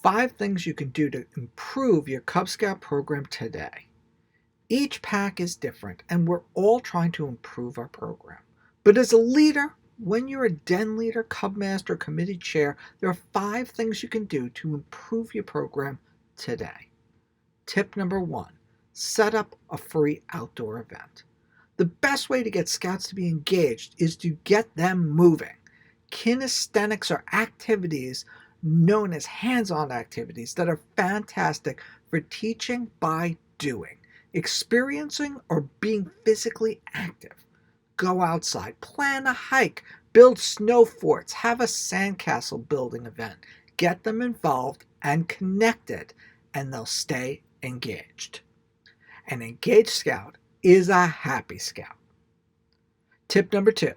5 things you can do to improve your Cub Scout program today. Each pack is different, and we're all trying to improve our program. But as a leader, when you're a den leader, Cub master, committee chair, there are 5 things you can do to improve your program today. Tip number 1, set up a free outdoor event. The best way to get scouts to be engaged is to get them moving. Kinesthetics are activities known as hands-on activities that are fantastic for teaching by doing, experiencing, or being physically active. Go outside, plan a hike, build snow forts, have a sandcastle building event. Get them involved and connected, and they'll stay engaged. An engaged scout is a happy scout. Tip number 2,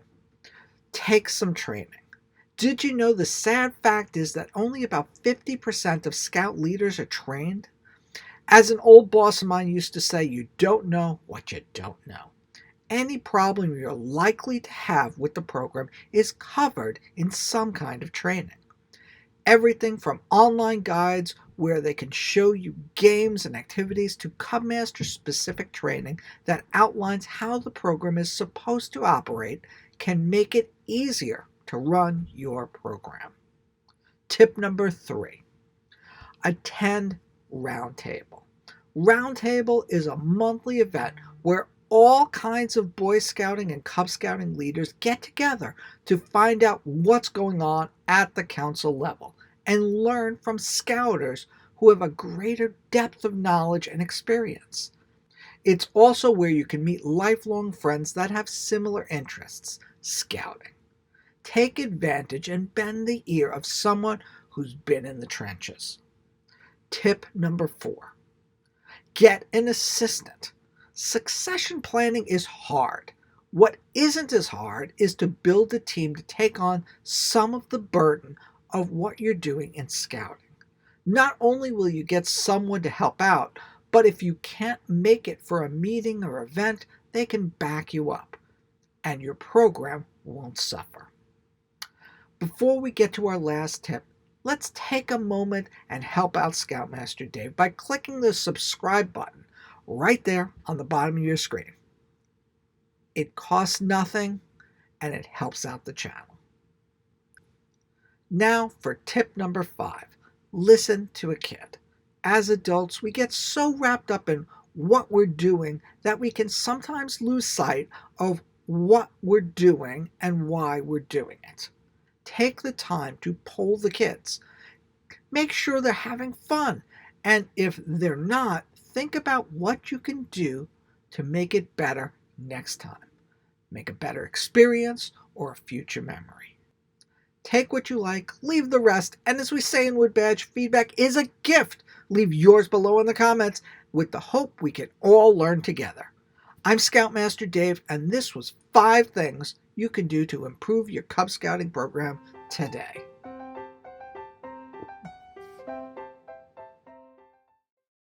take some training. Did you know the sad fact is that only about 50% of scout leaders are trained? As an old boss of mine used to say, you don't know what you don't know. Any problem you're likely to have with the program is covered in some kind of training. Everything from online guides where they can show you games and activities to cubmaster specific training that outlines how the program is supposed to operate can make it easier to run your program. Tip number 3, attend Roundtable. Roundtable is a monthly event where all kinds of Boy Scouting and Cub Scouting leaders get together to find out what's going on at the council level and learn from scouters who have a greater depth of knowledge and experience. It's also where you can meet lifelong friends that have similar interests, scouting. Take advantage and bend the ear of someone who's been in the trenches. Tip number 4, get an assistant. Succession planning is hard. What isn't as hard is to build a team to take on some of the burden of what you're doing in scouting. Not only will you get someone to help out, but if you can't make it for a meeting or event, they can back you up, and your program won't suffer. Before we get to our last tip, let's take a moment and help out Scoutmaster Dave by clicking the subscribe button right there on the bottom of your screen. It costs nothing and it helps out the channel. Now for tip number 5, listen to a kid. As adults, we get so wrapped up in what we're doing that we can sometimes lose sight of what we're doing and why we're doing it. Take the time to poll the kids. Make sure they're having fun. And if they're not, think about what you can do to make it better next time. Make a better experience or a future memory. Take what you like, leave the rest, and as we say in Wood Badge, feedback is a gift. Leave yours below in the comments with the hope we can all learn together. I'm Scoutmaster Dave, and this was 5 things you can do to improve your Cub Scouting program today.